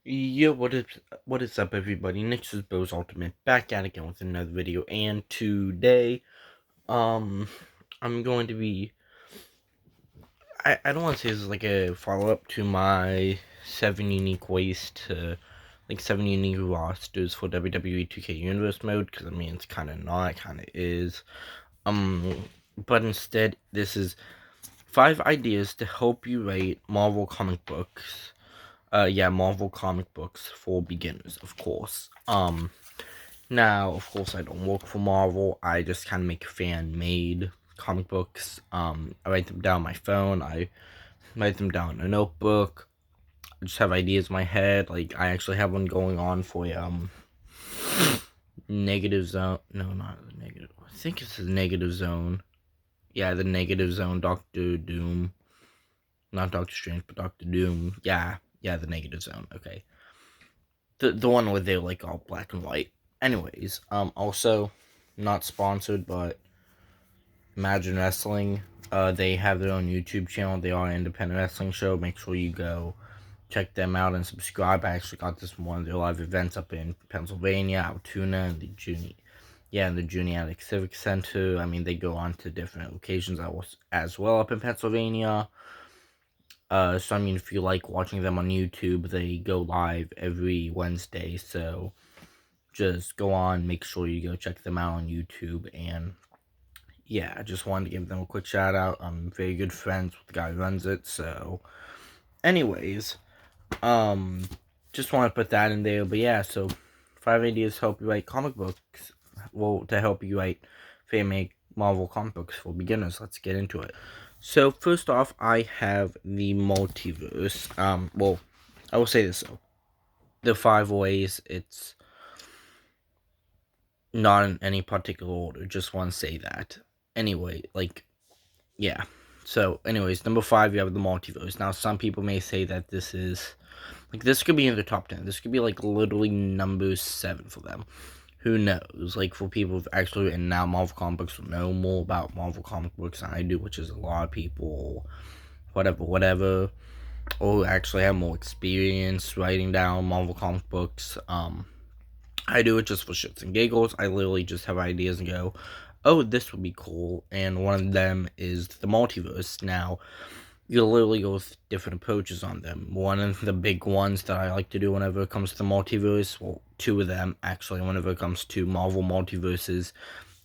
Yo, what is up, everybody? Next is Bo's Ultimate, back at again with another video, and today, um, I'm going to be, I don't want to say this is like a follow-up to my 7 unique ways to, 7 unique rosters for WWE 2K Universe mode, because, I mean, it's kind of not, kind of is, but instead, this is 5 ideas to help you write Marvel comic books. Yeah, Marvel comic books for beginners, of course. Now, of course, I don't work for Marvel. I just kind of make fan-made comic books. I write them down on my phone. I write them down in a notebook. I just have ideas in my head. Like, I actually have one going on for negative zone. No, not the negative. I think it's the negative zone. Yeah, the negative zone. Doctor Doom. Not Doctor Strange, but Doctor Doom. Yeah, the negative zone. Okay. The one where they're like all black and white. Anyways, also not sponsored, but Imagine Wrestling. They have their own YouTube channel. They are an independent wrestling show. Make sure you go check them out and subscribe. I actually got this from one of their live events up in Pennsylvania, Altoona, and the Juniatic Civic Center. I mean, they go on to different locations as well up in Pennsylvania. So I mean, if you like watching them on YouTube, they go live every Wednesday. So just go on, make sure you go check them out on YouTube. And yeah, I just wanted to give them a quick shout out. I'm very good friends with the guy who runs it. So, anyways, just want to put that in there. But yeah, so 5 ideas to help you write comic books. Well, to help you write fan-made Marvel comic books for beginners. Let's get into it. So first off, I have the multiverse. Well, I will say this though: the 5 ways. It's not in any particular order. Just want to say that. Anyway, yeah. So, anyways, number 5, you have the multiverse. Now, some people may say that this could be in the top 10. This could be, literally number 7 for them. Who knows? For people who've actually written now Marvel comic books will know more about Marvel comic books than I do, which is a lot of people, whatever, or who actually have more experience writing down Marvel comic books. I do it just for shits and giggles. I literally just have ideas and go, oh, this would be cool. And one of them is the multiverse. Now, you literally go with different approaches on them. One of the big ones that I like to do whenever it comes to the multiverse, well, 2 of them actually, whenever it comes to Marvel multiverses,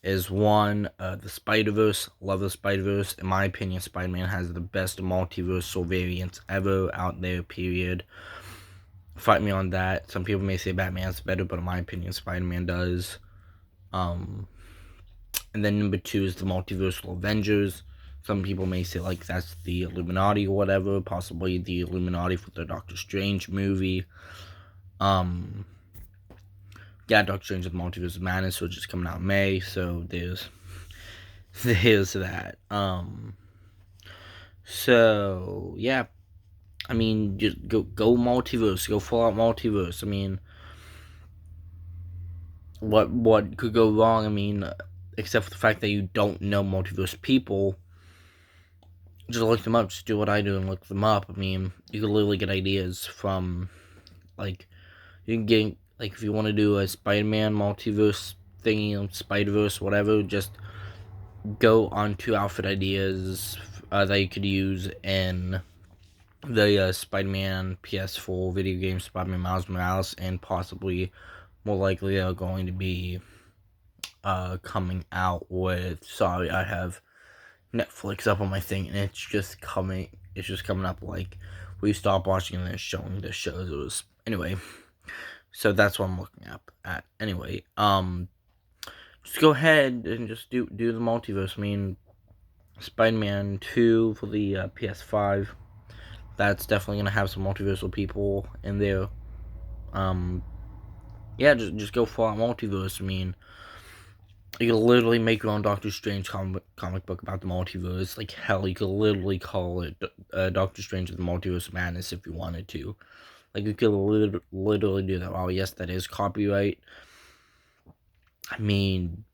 is one, the Spider-Verse. Love the Spider-Verse. In my opinion, Spider-Man has the best multiversal variants ever out there, period. Fight me on that. Some people may say Batman's better, but in my opinion, Spider-Man does. And then number 2 is the Multiversal Avengers. Some people may say that's the Illuminati or whatever, possibly the Illuminati for the Doctor Strange movie. Yeah, Doctor Strange with Multiverse of Madness, which is coming out in May, so there's that. So yeah, I mean, just go multiverse, go full out multiverse. I mean, what could go wrong? I mean, except for the fact that you don't know multiverse people, just look them up. Just do what I do and look them up. I mean, you can literally get ideas from, you can get, if you want to do a Spider-Man multiverse thingy, Spider-Verse, whatever, just go on to outfit ideas that you could use in the Spider-Man PS4 video game, Spider-Man Miles Morales, and possibly, more likely, they're going to be coming out with, sorry, I have Netflix up on my thing, and it's just coming up we stop watching and it's showing the shows. It was, anyway, so that's what I'm looking up at. Anyway, just go ahead and just do the multiverse. I mean, Spider-Man 2 for the PS5, that's definitely gonna have some multiversal people in there. Yeah, just go for a multiverse. I mean, you could literally make your own Doctor Strange comic book about the multiverse. Hell, you could literally call it Doctor Strange of the Multiverse of Madness if you wanted to. You could literally do that. Oh, yes, that is copyright. I mean,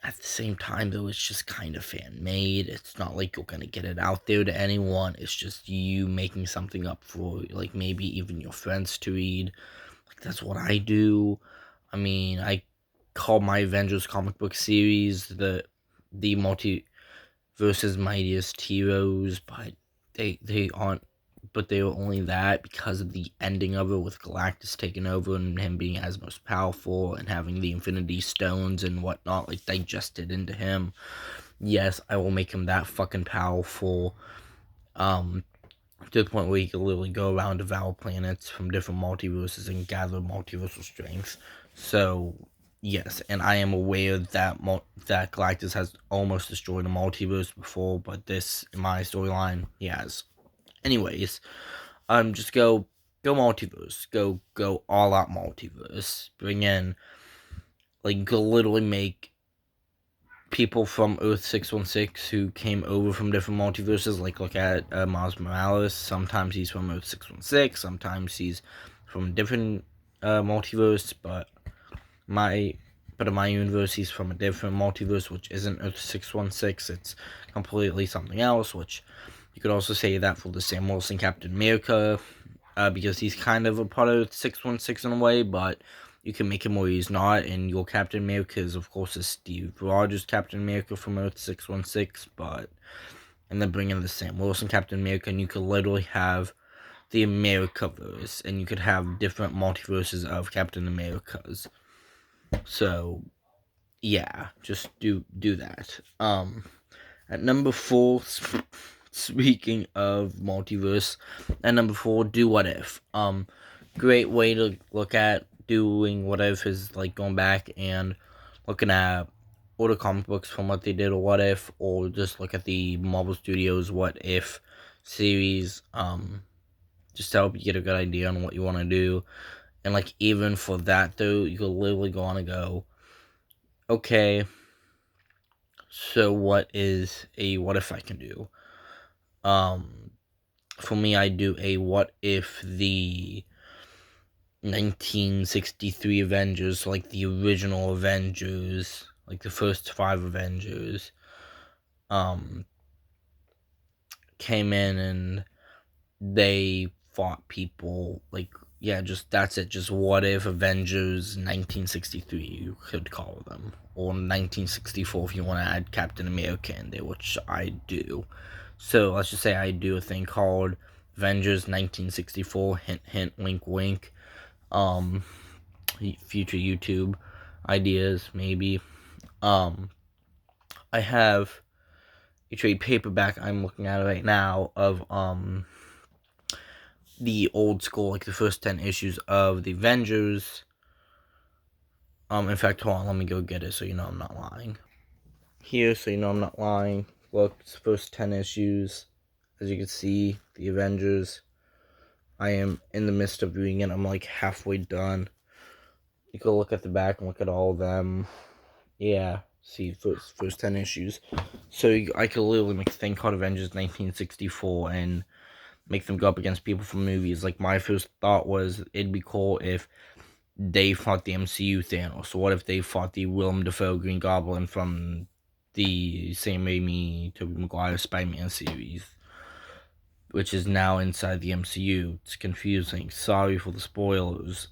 at the same time, though, it's just kind of fan-made. It's not like you're gonna get it out there to anyone. It's just you making something up for, like, maybe even your friends to read. Like, that's what I do. I mean, I call my Avengers comic book series the Multiverse's Mightiest Heroes, but they aren't. But they were only that because of the ending of it, with Galactus taking over and him being as most powerful and having the Infinity Stones and whatnot, like, digested into him. Yes, I will make him that fucking powerful. To the point where he can literally go around, devour planets from different multiverses and gather multiversal strength. So yes, and I am aware that that Galactus has almost destroyed a multiverse before, but this, in my storyline, he has. Anyways, just go multiverse, go all out multiverse. Bring in, like, go literally make people from Earth 616 who came over from different multiverses. Like, look at Miles Morales. Sometimes he's from Earth 616. Sometimes he's from a different multiverse. But in my universe, he's from a different multiverse, which isn't Earth 616. It's completely something else. Which you could also say that for the Sam Wilson Captain America, because he's kind of a part of 616 in a way, but you can make him where he's not, and your Captain America is, of course, is Steve Rogers Captain America from Earth 616, and then bring in the Sam Wilson Captain America, and you could literally have the Americaverse, and you could have different multiverses of Captain Americas. So, yeah, just do that. At number 4, speaking of multiverse, at number 4, do What If. Great way to look at doing What If is like going back and looking at older comic books from what they did or What If, or just look at the Marvel Studios What If series, just to help you get a good idea on what you want to do. And, like, even for that, though, you could literally go on and go, okay, so what is a What If I can do? For me, I do a What If the 1963 Avengers, like the original Avengers, like the first 5 Avengers, came in and they fought people, like, yeah, just, that's it, just What If Avengers 1963, you could call them, or 1964 if you want to add Captain America in there, which I do. So let's just say I do a thing called Avengers 1964, hint hint, wink wink. Future YouTube ideas, maybe. I have a trade paperback I'm looking at right now of the old school, like the first 10 issues of the Avengers. In fact, hold on, let me go get it so you know I'm not lying. Here, so you know I'm not lying. Look, it's the first 10 issues. As you can see, the Avengers. I am in the midst of reading it. I'm like halfway done. You can look at the back and look at all of them. Yeah, see, first 10 issues. So I could literally make a thing called Avengers 1964 and make them go up against people from movies. Like, my first thought was it'd be cool if they fought the MCU Thanos. So what if they fought the Willem Dafoe Green Goblin from the Sam Raimi, Tobey Maguire Spider-Man series, which is now inside the MCU. It's confusing. Sorry for the spoilers.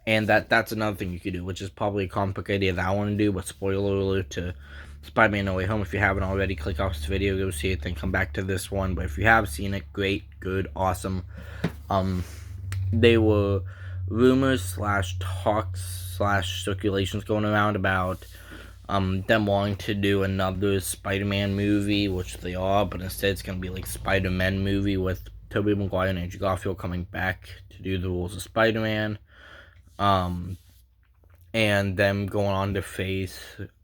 And that's another thing you could do, which is probably a comic book idea that I want to do, but spoiler alert to Spider-Man No Way Home. If you haven't already, click off this video, go see it, then come back to this one. But if you have seen it, great, good, awesome. They were rumors slash talks slash circulations going around about them wanting to do another Spider-Man movie, which they are, but instead it's going to be like Spider-Man movie with Tobey Maguire and Andrew Garfield coming back to do the roles of Spider-Man. And them going on to face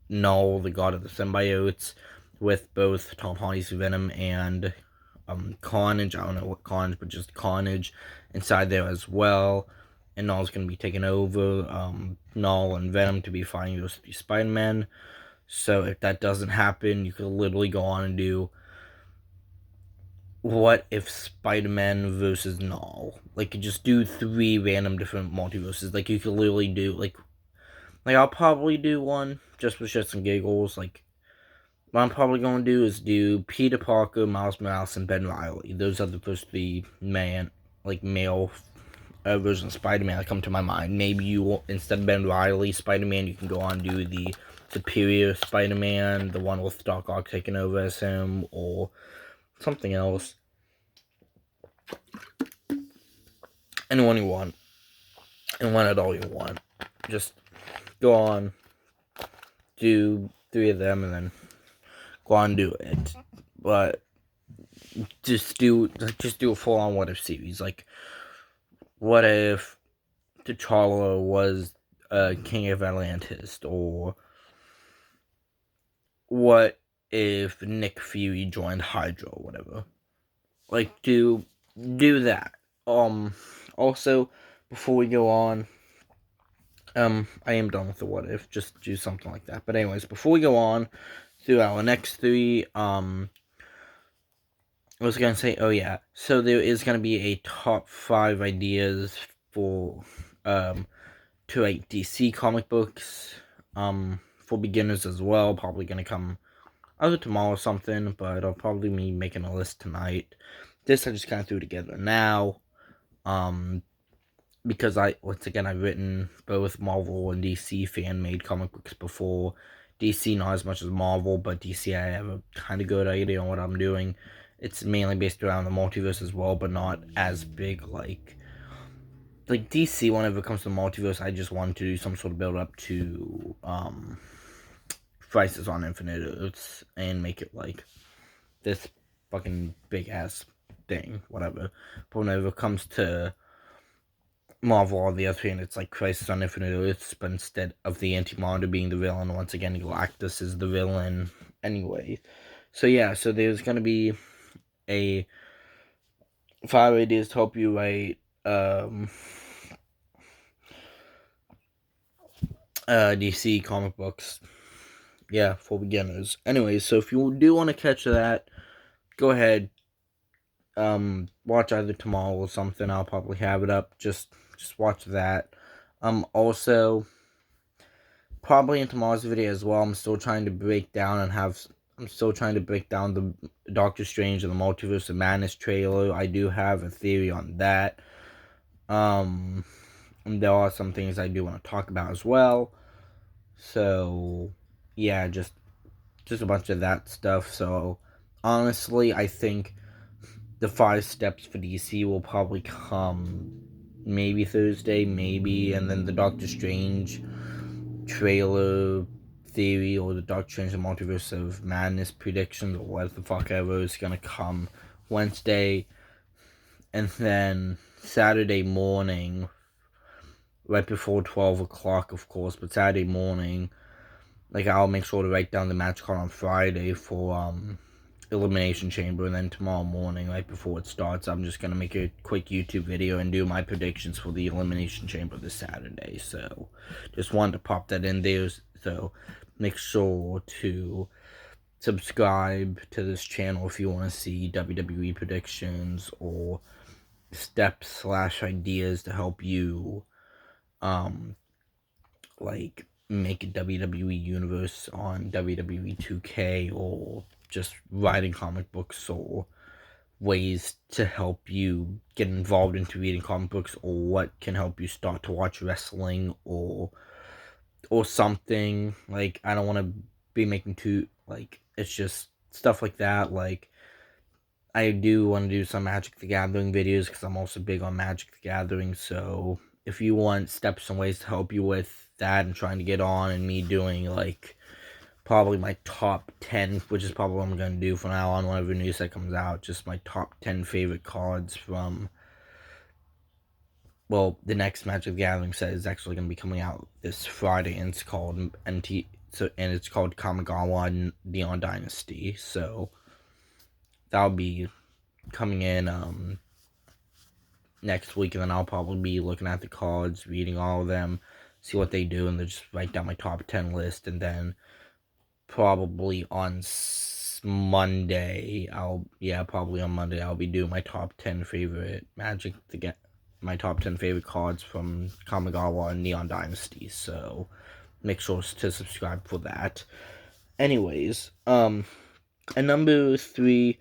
Null, the god of the symbiotes, with both Tom Hardy's Venom and Carnage. I don't know what Carnage, but just Carnage inside there as well. And Null's going to be taking over Null and Venom to be fighting those 3 Spider-Men. So if that doesn't happen, you could literally go on and do What If Spider-Man versus Null. Like, you just do 3 random different multiverses. Like, you could literally do, like, Like, I'll probably do one just for shits and giggles. Like, what I'm probably going to do is do Peter Parker, Miles Morales, and Ben Riley. Those are the first three male versions of Spider-Man that come to my mind. Maybe you, instead of Ben Riley Spider-Man, you can go on and do the Superior Spider-Man, the one with Doc Ock taking over as him, or something else. Anyone you want. And one at all you want. Just go on, do 3 of them, and then go on and do it. But just do a full-on what if series. Like, what if T'Challa was king of Atlantis, or what if Nick Fury joined Hydra or whatever. Like, do that. Also, before we go on, I am done with the what if. Just do something like that. But anyways, before we go on through our next 3, I was gonna say, oh yeah, so there is gonna be a top 5 ideas for to write DC comic books for beginners as well. Probably gonna come either tomorrow or something, but I'll probably be making a list tonight. This I just kind of threw together now, because I've written both Marvel and DC fan-made comic books before. DC not as much as Marvel, but DC I have a kind of good idea on what I'm doing. It's mainly based around the multiverse as well, but not as big like DC. Whenever it comes to the multiverse, I just wanted to do some sort of build up to Crisis on Infinite Earths and make it like this fucking big ass thing, whatever. But whenever it comes to Marvel, on the other hand, it's like Crisis on Infinite Earths, but instead of the Anti-Monitor being the villain, once again, Galactus is the villain anyway. So yeah, so there's gonna be a 5 ideas to help you write DC comic books. Yeah, for beginners. Anyways, so if you do want to catch that, go ahead. Watch either tomorrow or something. I'll probably have it up. Just watch that. Also, probably in tomorrow's video as well, I'm still trying to break down the Doctor Strange and the Multiverse of Madness trailer. I do have a theory on that. And there are some things I do want to talk about as well. So, yeah, just a bunch of that stuff. So, honestly, I think the 5 steps for DC will probably come maybe Thursday, maybe, and then the Doctor Strange trailer theory, or the Doctor Strange and Multiverse of Madness predictions, or what the fuck ever, is gonna come Wednesday. And then Saturday morning, right before 12 o'clock, of course, but Saturday morning, like, I'll make sure to write down the match card on Friday for Elimination Chamber, and then tomorrow morning, right before it starts, I'm just gonna make a quick YouTube video and do my predictions for the Elimination Chamber this Saturday. So just wanted to pop that in there. So make sure to subscribe to this channel if you want to see WWE predictions or steps/ideas to help you like make a WWE universe on WWE 2K, or just writing comic books, or ways to help you get involved into reading comic books, or what can help you start to watch wrestling, or something. Like, I don't want to be making it's just stuff like that. Like, I do want to do some Magic the Gathering videos, because I'm also big on Magic the Gathering. So if you want steps and ways to help you with that and trying to get on, and me doing like probably my top 10, which is probably what I'm going to do from now on whenever news that comes out, just my top 10 favorite cards from, well, the next Magic the Gathering set is actually going to be coming out this Friday, and it's called it's called Kamigawa Neon Dynasty. So that'll be coming in next week, and then I'll probably be looking at the cards, reading all of them, see what they do, and then just write down my top 10 list. And then probably on Monday, I'll be doing my top 10 favorite my top 10 favorite cards from Kamigawa and Neon Dynasty. So make sure to subscribe for that. Anyways, and number 3,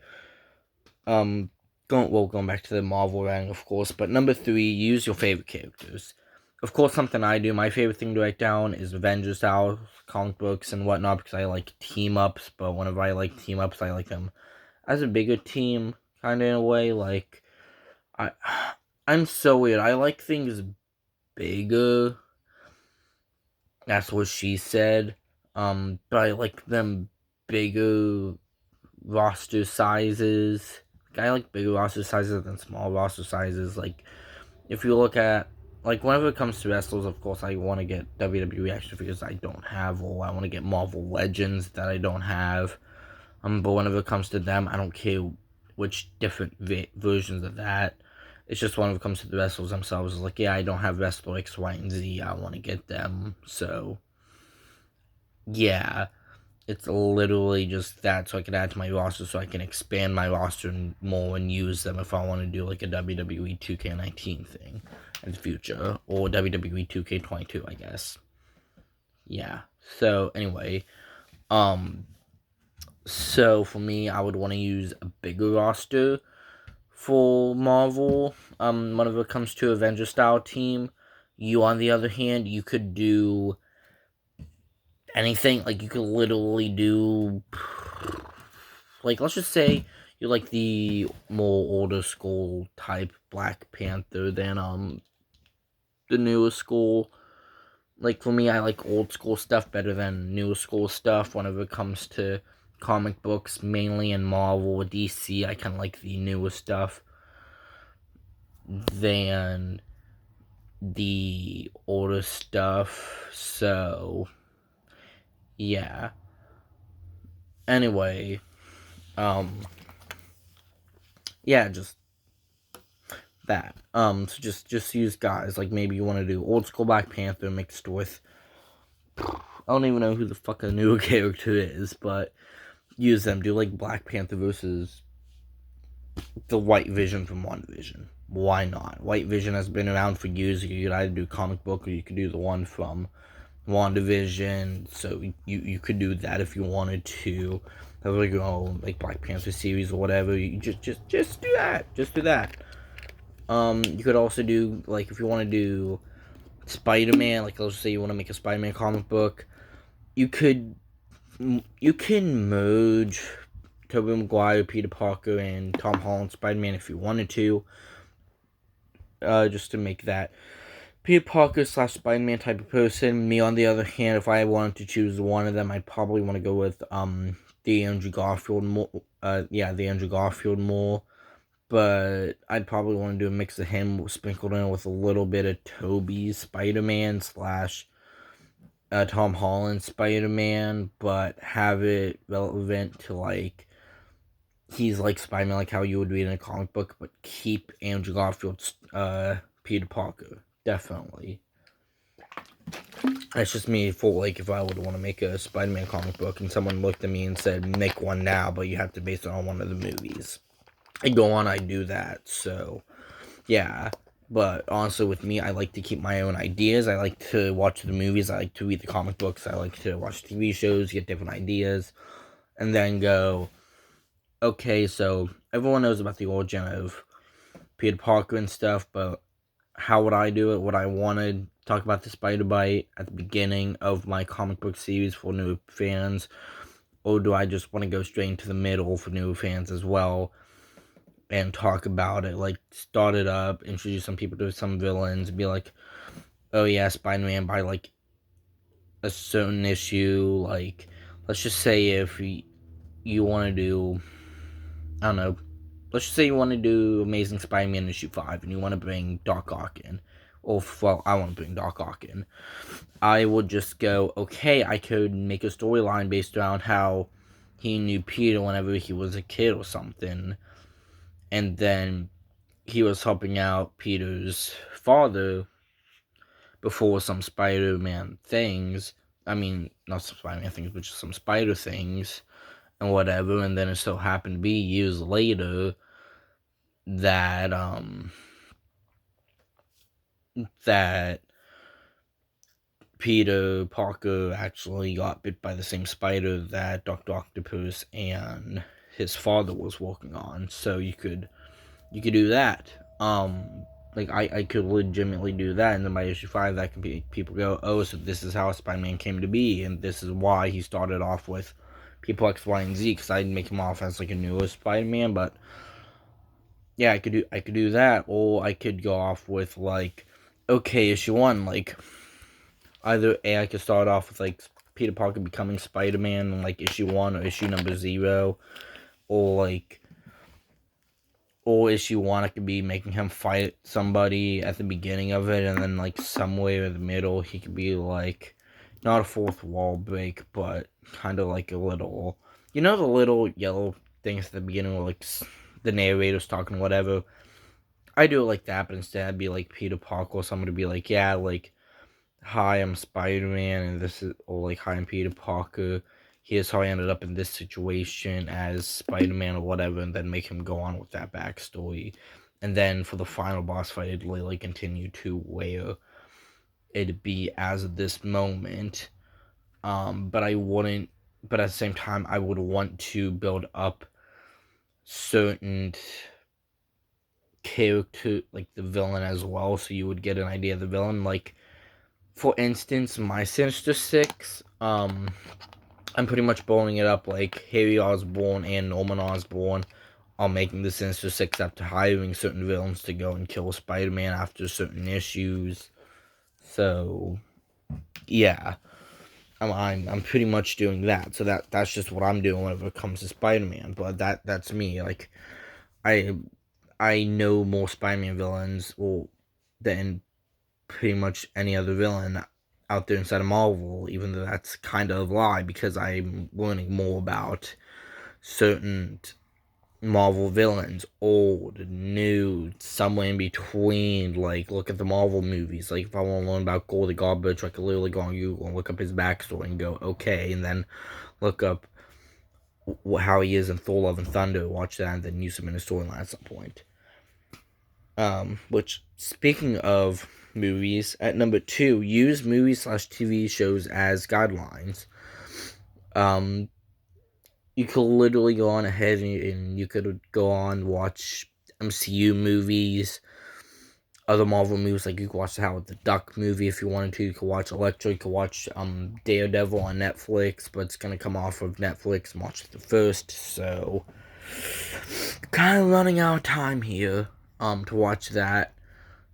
going back to the Marvel rank, of course, but number 3, use your favorite characters. Of course, something I do, my favorite thing to write down is Avengers style comic books and whatnot, because I like team-ups, but whenever I like team-ups, I like them as a bigger team, kind of in a way, like, I'm so weird, I like things bigger, that's what she said, but I like them bigger roster sizes. I like bigger roster sizes than small roster sizes. Like, if you look at, like, whenever it comes to wrestlers, of course, I want to get WWE action figures I don't have, or I want to get Marvel Legends that I don't have. But whenever it comes to them, I don't care which different versions of that. It's just whenever it comes to the wrestlers themselves, it's like, yeah, I don't have wrestler X, Y, and Z. I want to get them. So, yeah. It's literally just that, so I can add to my roster, so I can expand my roster more and use them if I want to do like a WWE 2K19 thing in the future, or WWE 2K22, I guess. Yeah. So anyway, so for me, I would want to use a bigger roster for Marvel. Whenever it comes to Avenger style team, you on the other hand, you could do anything. Like, you could literally do, like, let's just say you like the more older school type Black Panther than the newer school. Like, for me, I like old school stuff better than new school stuff whenever it comes to comic books, mainly in Marvel or DC. I kind of like the newer stuff than the older stuff. So yeah, anyway, yeah, just that. So just use guys, like, maybe you want to do old school Black Panther mixed with, I don't even know who the fuck a newer character is, but use them. Do like Black Panther versus the White Vision from WandaVision. Why not? White Vision has been around for years. You could either do comic book, or you could do the one from WandaVision. So you could do that if you wanted to. Have like your own like Black Panther series or whatever. You just do that. Just do that. You could also do, like, if you want to do Spider-Man, like, let's say you want to make a Spider-Man comic book, you can merge Tobey Maguire, Peter Parker, and Tom Holland Spider-Man if you wanted to, just to make that Peter Parker / Spider-Man type of person. Me, on the other hand, if I wanted to choose one of them, I'd probably want to go with the Andrew Garfield more. The Andrew Garfield more. But I'd probably want to do a mix of him sprinkled in with a little bit of Tobey's Spider-Man / Tom Holland Spider-Man, but have it relevant to, like, he's like Spider-Man, like how you would read in a comic book, but keep Andrew Garfield's Peter Parker. Definitely. That's just me for, like, if I would want to make a Spider-Man comic book and someone looked at me and said, make one now, but you have to base it on one of the movies. I go on, I do that, so, yeah. But honestly, with me, I like to keep my own ideas. I like to watch the movies. I like to read the comic books. I like to watch TV shows, get different ideas, and then go, okay, so everyone knows about the origin of Peter Parker and stuff, but how would I do it? Would I want to talk about the Spider Bite at the beginning of my comic book series for new fans, or do I just want to go straight into the middle for new fans as well and talk about it? Like, start it up, introduce some people to some villains, be like, oh yeah, Spider-Man by, like, a certain issue. Like, let's just say if you want to do, I don't know, let's just say you want to do Amazing Spider-Man issue 5 and you want to bring Doc Ock in. Or, well, I want to bring Doc Ock in. I would just go, okay, I could make a storyline based around how he knew Peter whenever he was a kid or something. And then he was helping out Peter's father before some Spider-Man things. I mean, not some Spider-Man things, but just some spider things and whatever. And then it so happened to be years later that that Peter Parker actually got bit by the same spider that Dr. Octopus and his father was working on. So you could do that. Like I could legitimately do that, and then by issue 5, that could be people go, oh, so this is how Spider-Man came to be, and this is why he started off with people X, Y, and Z. Because I'd make him off as like a newer Spider-Man, but yeah, I could do that, or I could go off with like, okay, issue 1, like either A, I could start off with like Peter Parker becoming Spider-Man in like issue 1 or issue number 0, or issue 1, I could be making him fight somebody at the beginning of it, and then like somewhere in the middle, he could be like, not a fourth wall break, but kind of like a little, the little yellow things at the beginning where like the narrator's talking whatever. I do it like that, but instead I'd be like Peter Parker, or somebody be like, yeah, like, hi, I'm Spider-Man, and this is, or like, hi, I'm Peter Parker. Here's how I ended up in this situation as Spider-Man or whatever, and then make him go on with that backstory. And then for the final boss fight, it'd really continue to where it'd be as of this moment. But I wouldn't, but at the same time, I would want to build up certain character, like the villain as well, so you would get an idea of the villain. Like, for instance, my Sinister Six, I'm pretty much blowing it up like Harry Osborn and Norman Osborn are making the Sinister Six after hiring certain villains to go and kill Spider-Man after certain issues. So, yeah, I'm pretty much doing that. So that's just what I'm doing whenever it comes to Spider-Man. But that's me. Like, I know more Spider-Man villains than pretty much any other villain out there inside of Marvel, even though that's kind of a lie, because I'm learning more about certain Marvel villains, old, new, somewhere in between. Like, look at the Marvel movies. Like, if I want to learn about Gore the Garbage, I could literally go on Google and look up his backstory and go, okay, and then look up how he is in Thor: Love and Thunder, watch that, and then use him in a storyline at some point. Which, speaking of movies, at number 2, use movies/TV shows as guidelines. You could literally go on ahead and you could go on watch MCU movies, other Marvel movies, like you could watch the Howard the Duck movie if you wanted to. You could watch Electro, you could watch Daredevil on Netflix, but it's gonna come off of Netflix March the 1st, so kind of running out of time here to watch that.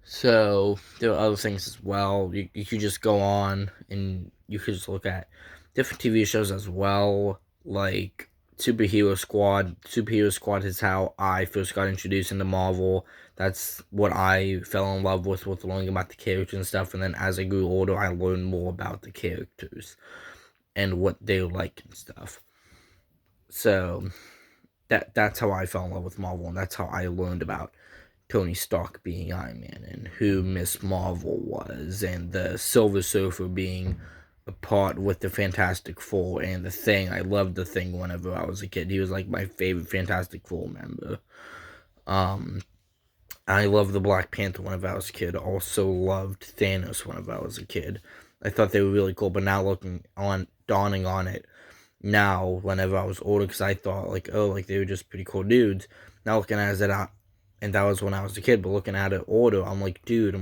So there are other things as well. You could just go on and you could just look at different TV shows as well, like Superhero Squad. Superhero Squad is how I first got introduced into Marvel. That's what I fell in love with learning about the characters and stuff. And then as I grew older, I learned more about the characters and what they like and stuff. So that's how I fell in love with Marvel, and that's how I learned about Tony Stark being Iron Man, and who Miss Marvel was, and the Silver Surfer being a part with the Fantastic Four, and the Thing. I loved the Thing whenever I was a kid. He was like my favorite Fantastic Four member. I loved the Black Panther whenever I was a kid. Also loved Thanos whenever I was a kid. I thought they were really cool, but now dawning on it now, whenever I was older, because I thought like, oh, like they were just pretty cool dudes. Now looking at it, and that was when I was a kid, but looking at it older, I'm like, dude,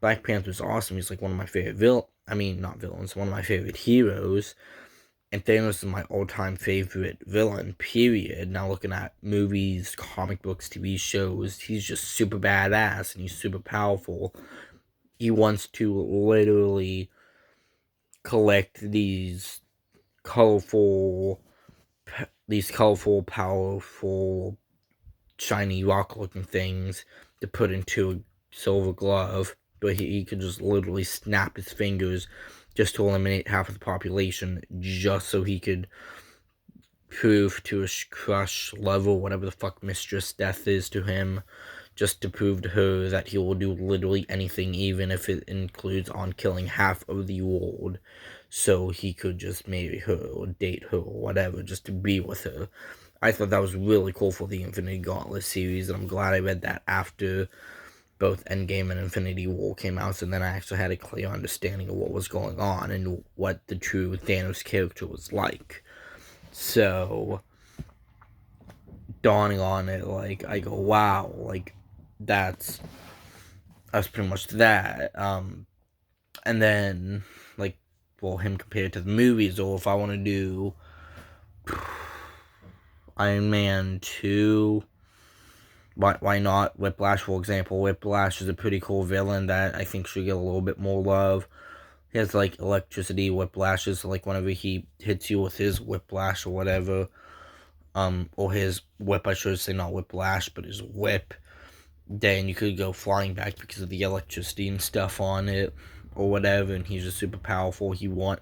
Black Panther's awesome. He's like one of my favorite not villains, one of my favorite heroes. And Thanos is my all-time favorite villain, period. Now looking at movies, comic books, TV shows, he's just super badass and he's super powerful. He wants to literally collect these colorful, powerful, shiny rock-looking things to put into a silver glove, but he could just literally snap his fingers just to eliminate half of the population, just so he could prove to a crush, lover, whatever the fuck Mistress Death is to him, just to prove to her that he will do literally anything, even if it includes on killing half of the world, so he could just marry her or date her or whatever, just to be with her. I thought that was really cool for the Infinity Gauntlet series, and I'm glad I read that after both Endgame and Infinity War came out, so then I actually had a clear understanding of what was going on and what the true Thanos character was like. So, dawning on it, like, I go, wow, like, that's pretty much that. And then, like, well, him compared to the movies, or if I want to do Iron Man 2, why not Whiplash, for example? Whiplash is a pretty cool villain that I think should get a little bit more love. He has, like, electricity whiplashes, so, like, whenever he hits you with his whiplash or whatever, or his whip, I should say, not whiplash, but his whip, then you could go flying back because of the electricity and stuff on it, or whatever, and he's just super powerful. He's not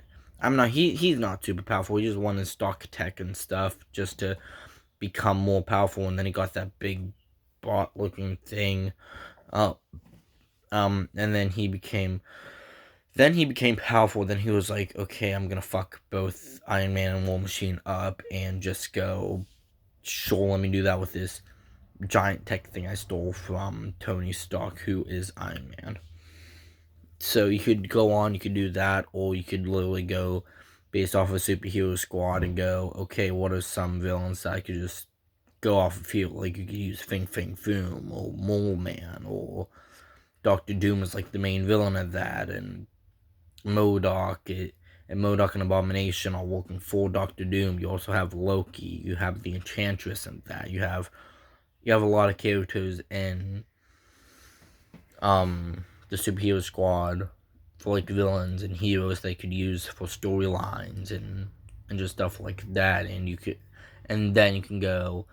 super powerful, he just wanted stock tech and stuff, just to become more powerful, and then he got that big bot looking thing, and then he became powerful. Then he was like, okay, I'm gonna fuck both Iron Man and War Machine up and just go, sure, let me do that with this giant tech thing I stole from Tony Stark, who is Iron Man. So you could go on, you could do that, or you could literally go based off a superhero squad and go, okay, what are some villains that I could just go off the field? Like, you could use Fing Fing Foom, or Mole Man, or Doctor Doom is like the main villain of that, and MODOK, and MODOK and Abomination are working for Doctor Doom. You also have Loki, you have the Enchantress, and that you have a lot of characters in the superhero squad for, like, villains and heroes they could use for storylines and just stuff like that. And then you can go,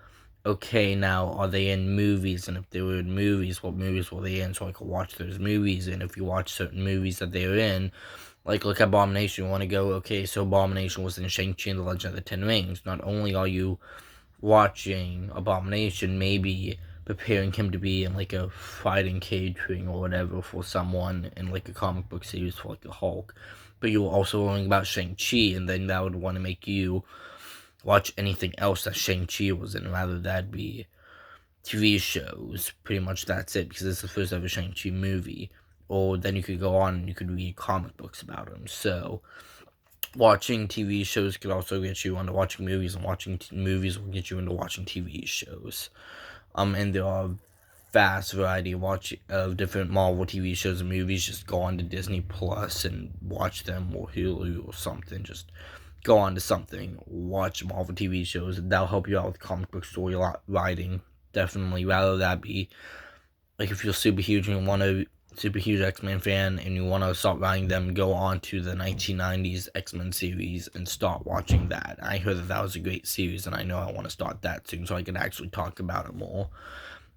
okay, now are they in movies? And if they were in movies, what movies were they in? So I could watch those movies. And if you watch certain movies that they're in, like, look at Abomination, you want to go, okay, so Abomination was in Shang-Chi and the Legend of the Ten Rings. Not only are you watching Abomination, maybe preparing him to be in, like, a fighting catering or whatever for someone in, like, a comic book series for, like, the Hulk, but you're also learning about Shang-Chi, and then that would want to make you watch anything else that Shang-Chi was in, rather that be TV shows. Pretty much that's it, because it's the first ever Shang-Chi movie. Or then you could go on and you could read comic books about him. So watching TV shows could also get you into watching movies, and watching movies will get you into watching TV shows. And there are vast variety of different Marvel TV shows and movies. Just go on to Disney Plus and watch them, or Hulu or something. Just go on to something, watch Marvel TV shows. That'll help you out with comic book story writing. Definitely, rather that be, like, if you're super huge X-Men fan and you want to start writing them, go on to the 1990s X-Men series and start watching that. I heard that was a great series, and I know I want to start that soon so I can actually talk about it more.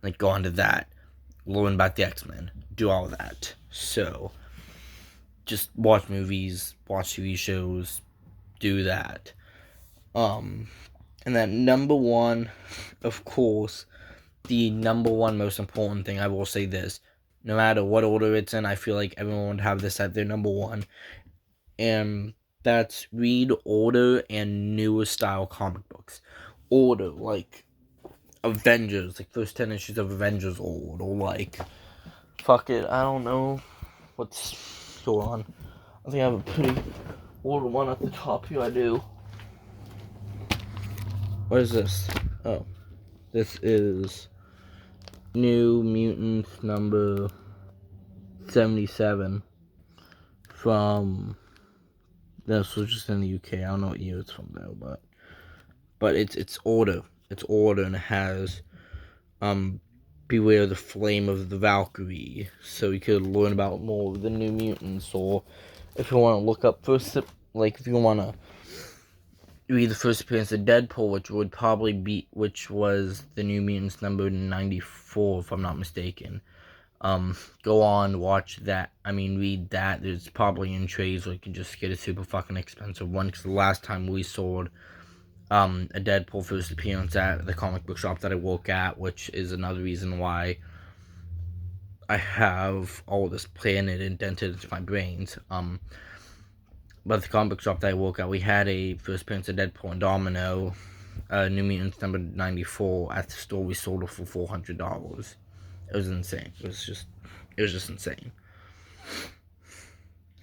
Like, go on to that, learn about the X-Men, do all of that. So just watch movies, watch TV shows, do that. And then number one, of course, the number one most important thing, I will say this, no matter what order it's in, I feel like everyone would have this at their number one, and that's read older and newer style comic books. Older, like Avengers, like first 10 issues of Avengers old, or like, fuck it, I don't know what's going on. I think I have a pretty older one at the top here. I do. What is this? Oh, this is New Mutants number 77 from, this was just in the UK. I don't know what year it's from though, but it's older. It's older, and it has Beware the Flame of the Valkyrie. So you could learn about more of the New Mutants, or if you want to look up first, like if you want to read the first appearance of Deadpool, which was the New Mutants number 94, if I'm not mistaken. Go on, watch that. Read that. There's probably in trades, or you can just get a super fucking expensive one, because the last time we sold a Deadpool first appearance at the comic book shop that I work at, which is another reason why I have all this planted indented into my brains. But the comic book shop that I work at, we had a first appearance of Deadpool and Domino, New Mutants number 94 at the store. We sold it for $400. It was insane. It was just It was just insane.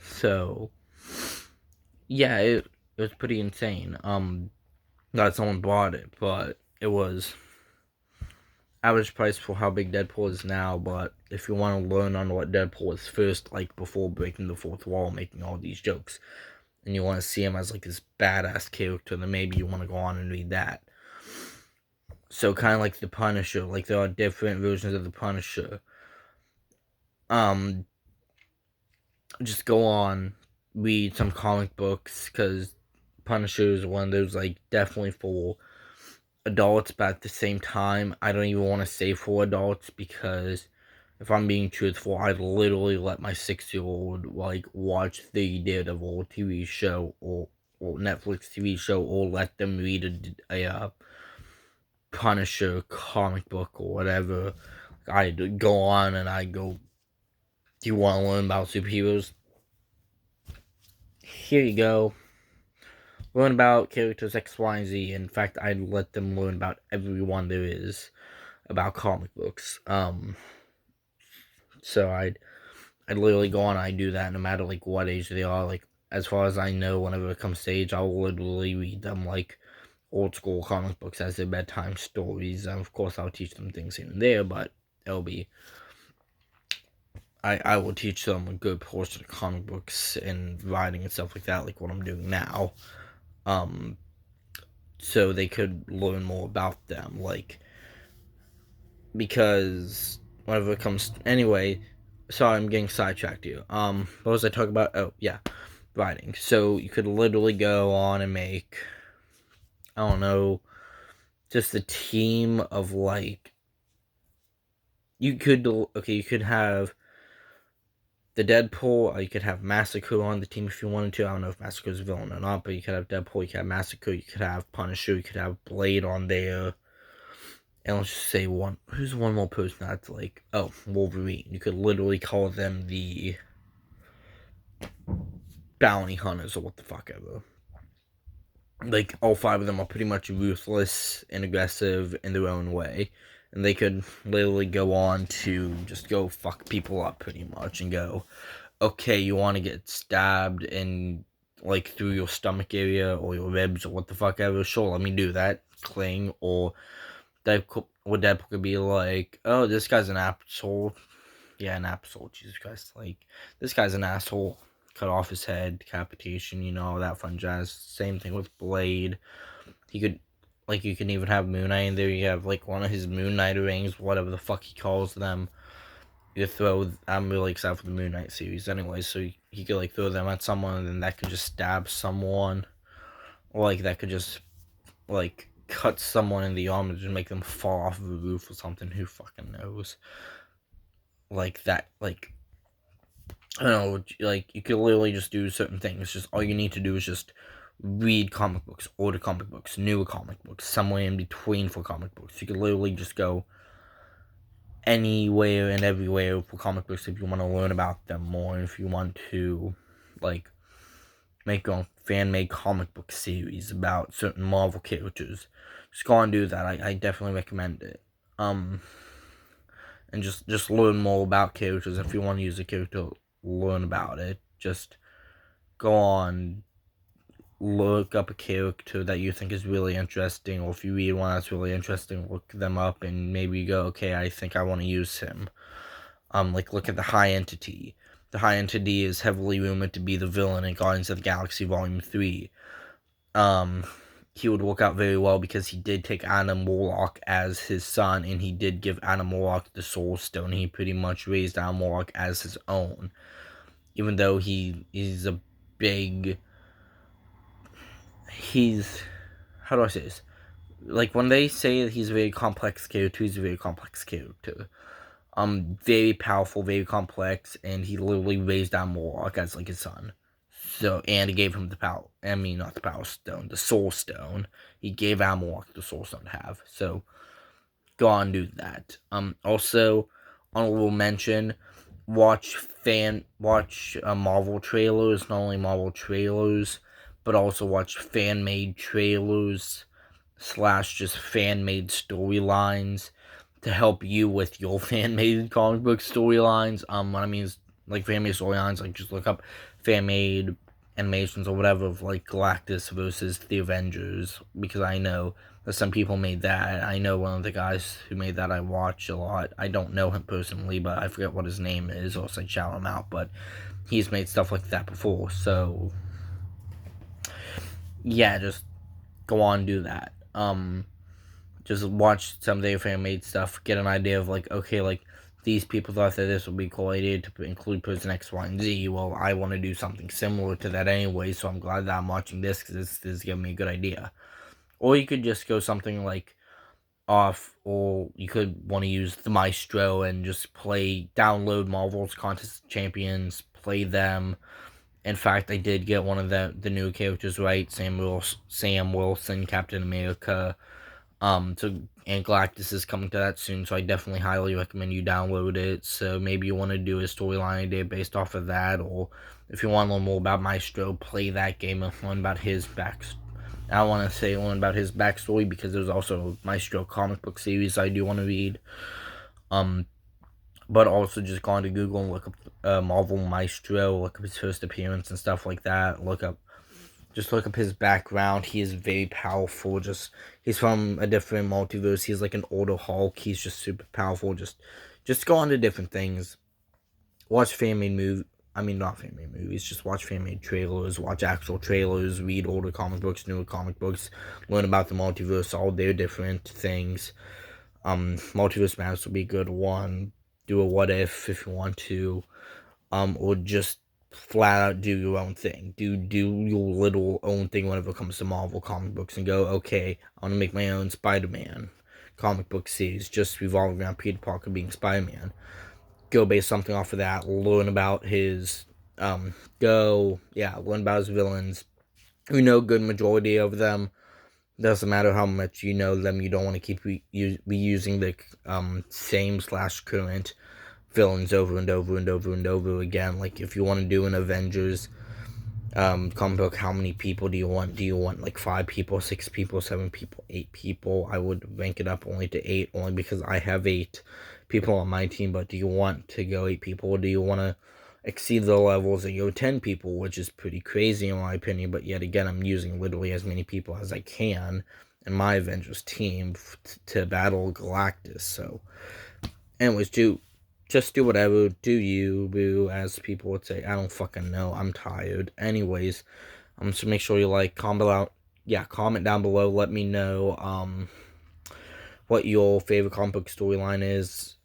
So yeah, it was pretty insane. That someone bought it, but it was average price for how big Deadpool is now. But if you want to learn on what Deadpool was first, like before breaking the fourth wall, making all these jokes, and you want to see him as like this badass character, then maybe you want to go on and read that. So kind of like the Punisher, like there are different versions of the Punisher. Just go on, read some comic books, because Punisher is one of those like definitely for adults, but at the same time, I don't even want to say for adults, because if I'm being truthful, I'd literally let my 6-year-old like watch the Daredevil TV show or Netflix TV show, or let them read a Punisher comic book or whatever. I'd go on and I'd go, do you want to learn about superheroes? Here you go. Learn about characters X, Y, and Z. In fact, I'd let them learn about everyone there is about comic books. So I'd literally go on, I do that no matter like what age they are. Like, as far as I know, whenever it comes to age, I'll literally read them like old school comic books as their bedtime stories. And of course, I'll teach them things here and there, but it'll be, I will teach them a good portion of comic books and writing and stuff like that, like what I'm doing now. So they could learn more about them, like, because whenever it comes anyway, sorry, I'm getting sidetracked here. What was I talking about? Oh yeah, writing. So you could literally go on and make, I don't know, just a team of like, you could have the Deadpool, or you could have Massacre on the team if you wanted to. I don't know if Massacre's a villain or not, but you could have Deadpool, you could have Massacre, you could have Punisher, you could have Blade on there. And let's just say who's one more person that's like, oh, Wolverine. You could literally call them the bounty hunters or what the fuck ever. Like, all 5 of them are pretty much ruthless and aggressive in their own way. And they could literally go on to just go fuck people up pretty much and go, okay, you want to get stabbed in, like, through your stomach area or your ribs or what the fuck ever, sure, let me do that. Cling. Or Deadpool could be like, oh, this guy's an asshole. Yeah, an asshole, Jesus Christ. Like, this guy's an asshole. Cut off his head, decapitation, all that fun jazz. Same thing with Blade. He could, like, you can even have Moon Knight in there. You have, like, one of his Moon Knight rings, whatever the fuck he calls them. You throw, I'm really excited for the Moon Knight series anyway, so he could, like, throw them at someone, and then that could just stab someone. Or, like, that could just, like, cut someone in the arm and just make them fall off of the roof or something. Who fucking knows? Like, that, like, I don't know, like, you could literally just do certain things. Just all you need to do is just read comic books, order comic books, newer comic books, somewhere in between for comic books. You could literally just go anywhere and everywhere for comic books if you want to learn about them more. If you want to, like, make your own fan-made comic book series about certain Marvel characters, just go and do that. I definitely recommend it. And just learn more about characters. If you want to use a character, learn about it. Just go on, look up a character that you think is really interesting, or if you read one that's really interesting, look them up and maybe go, okay, I think I want to use him. Like, look at the High Entity. The High Entity is heavily rumored to be the villain in Guardians of the Galaxy Volume 3. He would work out very well because he did take Adam Warlock as his son, and he did give Adam Warlock the Soul Stone. He pretty much raised Adam Warlock as his own. Even though he's a big... How do I say this? Like, when they say he's a very complex character, he's a very complex character. Very powerful, very complex, and he literally raised Adam Warlock as, like, his son. So, and he gave him not the Power Stone, the Soul Stone. He gave Adam Warlock the Soul Stone to have. So, go on and do that. Also, honorable mention, watch Marvel trailers, not only Marvel trailers, but also watch fan-made trailers / just fan-made storylines to help you with your fan-made comic book storylines. What I mean is, like, fan-made storylines, like, just look up fan-made animations or whatever of, like, Galactus versus the Avengers, because I know that some people made that. I know one of the guys who made that I watch a lot. I don't know him personally, but I forget what his name is, or else I'd shout him out, but he's made stuff like that before, so yeah, just go on and do that. Just watch some of their fan-made stuff, get an idea of, like, okay, like, these people thought that this would be a cool idea to include person X, Y, and Z. Well, I want to do something similar to that anyway, so I'm glad that I'm watching this, because this is giving me a good idea. Or you could just go something like off, or you could want to use the Maestro and just download Marvel's Contest Champions, play them. In fact, I did get one of the new characters right, Sam Wilson, Captain America. And Galactus is coming to that soon, so I definitely highly recommend you download it. So maybe you want to do a storyline idea based off of that, or if you want to learn more about Maestro, play that game and learn about his I want to say learn about his backstory, because there's also a Maestro comic book series I do want to read. But also just go onto Google and look up Marvel Maestro, look up his first appearance and stuff like that. Just look up his background. He is very powerful. He's from a different multiverse. He's like an older Hulk. He's just super powerful. Just go on to different things. Watch fan-made movies. I mean, not fan-made movies. Just watch fan-made trailers. Watch actual trailers. Read older comic books, newer comic books. Learn about the multiverse, all their different things. Multiverse Matters will be a good one. Do a what if you want to. Or just flat out do your own thing. Do your little own thing whenever it comes to Marvel comic books, and go, okay, I want to make my own Spider-Man comic book series just revolving around Peter Parker being Spider-Man. Go base something off of that. Learn about his learn about his villains. You know, good majority of them. Doesn't matter how much you know them, you don't want to keep reusing the same/current villains over and over and over and over again. Like, if you want to do an Avengers comic book, how many people do you want? Do you want like 5 people, 6 people, 7 people, 8 people? I would rank it up only to 8, only because I have 8 people on my team. But do you want to go 8 people, or do you want to exceed the levels and go 10 people, which is pretty crazy in my opinion? But yet again, I'm using literally as many people as I can in my Avengers team to battle Galactus. So anyways, just do whatever, do you, boo, as people would say. I don't fucking know, I'm tired. Anyways, so make sure you like, comment down below, let me know, what your favorite comic book storyline is.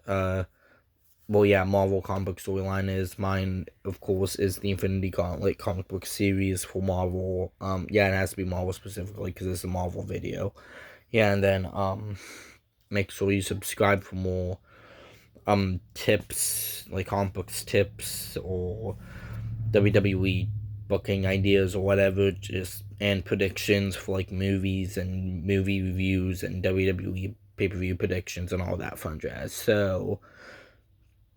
Marvel comic book storyline is. Mine, of course, is the Infinity Gauntlet comic book series for Marvel. It has to be Marvel specifically, because it's a Marvel video. And then, make sure you subscribe for more tips, like comic books tips, or WWE booking ideas or whatever, and predictions for like movies and movie reviews and WWE pay-per-view predictions and all that fun jazz. So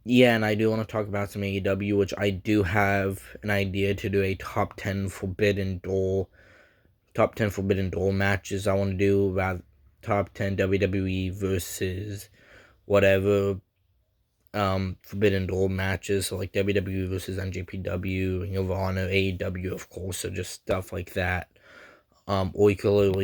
and I do want to talk about some AEW, which I do have an idea to do a top 10 Forbidden Door matches. I want to do about top 10 WWE versus whatever Forbidden Door matches, so like WWE versus NJPW, Ring of Honor, AEW, of course, so just stuff like that. Or you could literally